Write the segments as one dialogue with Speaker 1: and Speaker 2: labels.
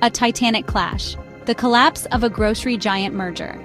Speaker 1: A titanic clash. The collapse of a grocery giant merger.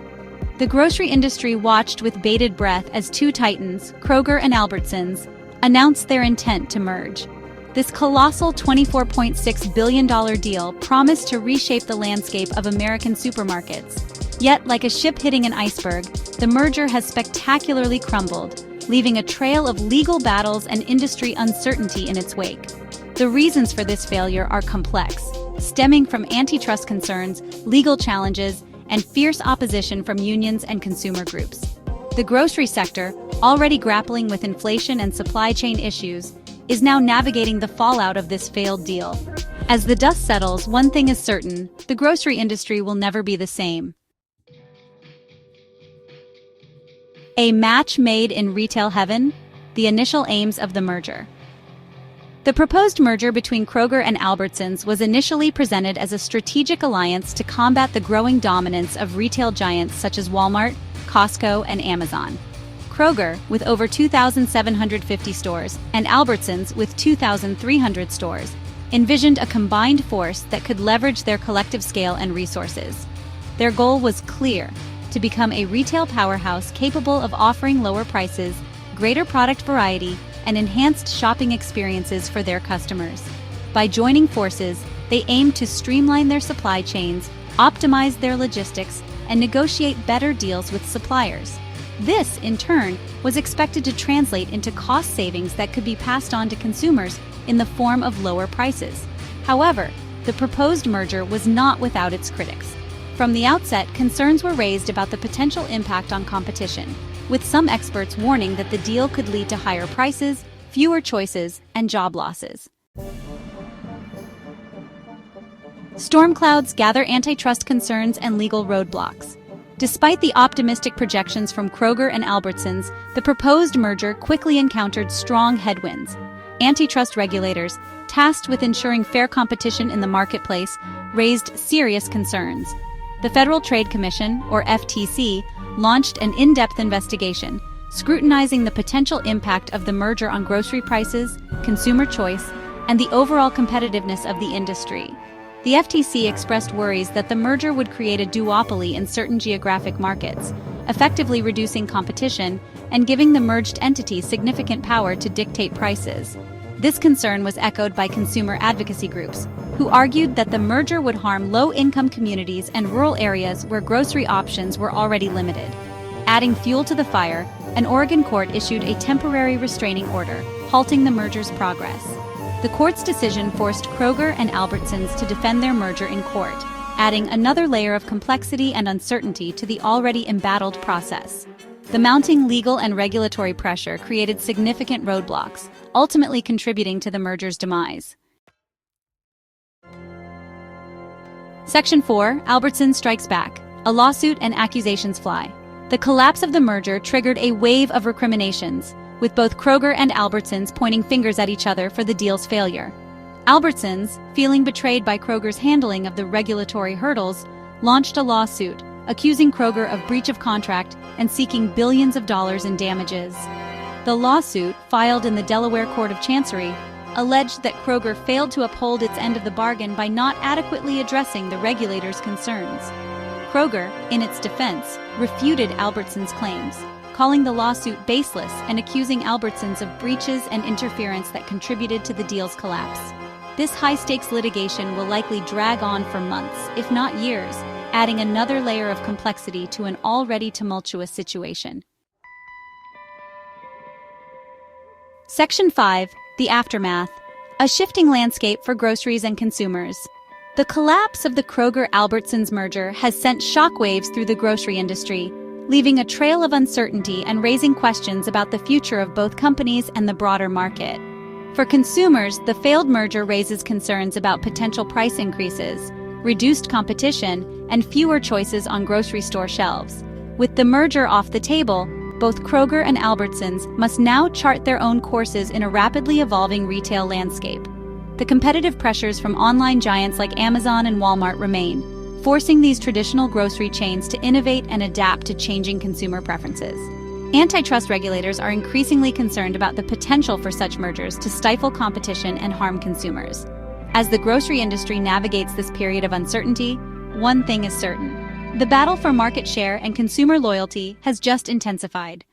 Speaker 1: The grocery industry watched with bated breath as two titans, Kroger and Albertsons, announced their intent to merge. This colossal $24.6 billion deal promised to reshape the landscape of American supermarkets. Yet, like a ship hitting an iceberg, the merger has spectacularly crumbled, leaving a trail of legal battles and industry uncertainty in its wake. The reasons for this failure are complex, stemming from antitrust concerns, legal challenges, and fierce opposition from unions and consumer groups. The grocery sector, already grappling with inflation and supply chain issues, is now navigating the fallout of this failed deal. As the dust settles, one thing is certain: the grocery industry will never be the same. A match made in retail heaven? The initial aims of the merger. The proposed merger between Kroger and Albertsons was initially presented as a strategic alliance to combat the growing dominance of retail giants such as Walmart, Costco, and Amazon. Kroger, with over 2,750 stores, and Albertsons, with 2,300 stores, envisioned a combined force that could leverage their collective scale and resources. Their goal was clear: to become a retail powerhouse capable of offering lower prices, greater product variety, and enhanced shopping experiences for their customers. By joining forces, they aimed to streamline their supply chains, optimize their logistics, and negotiate better deals with suppliers. This, in turn, was expected to translate into cost savings that could be passed on to consumers in the form of lower prices. However, the proposed merger was not without its critics. From the outset, concerns were raised about the potential impact on competition, with some experts warning that the deal could lead to higher prices, fewer choices, and job losses. Storm clouds gather antitrust concerns and legal roadblocks. Despite the optimistic projections from Kroger and Albertsons, the proposed merger quickly encountered strong headwinds. Antitrust regulators, tasked with ensuring fair competition in the marketplace, raised serious concerns. The Federal Trade Commission, or FTC, launched an in-depth investigation, scrutinizing the potential impact of the merger on grocery prices, consumer choice, and the overall competitiveness of the industry. The FTC expressed worries that the merger would create a duopoly in certain geographic markets, effectively reducing competition and giving the merged entity significant power to dictate prices. This concern was echoed by consumer advocacy groups, who argued that the merger would harm low-income communities and rural areas where grocery options were already limited. Adding fuel to the fire, an Oregon court issued a temporary restraining order, halting the merger's progress. The court's decision forced Kroger and Albertsons to defend their merger in court, adding another layer of complexity and uncertainty to the already embattled process. The mounting legal and regulatory pressure created significant roadblocks, ultimately contributing to the merger's demise. Section 4, Albertsons Strikes Back. A Lawsuit and Accusations Fly. The collapse of the merger triggered a wave of recriminations, with both Kroger and Albertsons pointing fingers at each other for the deal's failure. Albertsons, feeling betrayed by Kroger's handling of the regulatory hurdles, launched a lawsuit, accusing Kroger of breach of contract and seeking billions of dollars in damages. The lawsuit, filed in the Delaware Court of Chancery, alleged that Kroger failed to uphold its end of the bargain by not adequately addressing the regulator's concerns. Kroger, in its defense, refuted Albertsons' claims, calling the lawsuit baseless and accusing Albertsons of breaches and interference that contributed to the deal's collapse. This high-stakes litigation will likely drag on for months, if not years, adding another layer of complexity to an already tumultuous situation. Section 5, The Aftermath. A shifting landscape for groceries and consumers. The collapse of the Kroger-Albertsons merger has sent shockwaves through the grocery industry, leaving a trail of uncertainty and raising questions about the future of both companies and the broader market. For consumers, the failed merger raises concerns about potential price increases, reduced competition, and fewer choices on grocery store shelves. With the merger off the table, both Kroger and Albertsons must now chart their own courses in a rapidly evolving retail landscape. The competitive pressures from online giants like Amazon and Walmart remain, forcing these traditional grocery chains to innovate and adapt to changing consumer preferences. Antitrust regulators are increasingly concerned about the potential for such mergers to stifle competition and harm consumers. As the grocery industry navigates this period of uncertainty, one thing is certain. The battle for market share and consumer loyalty has just intensified.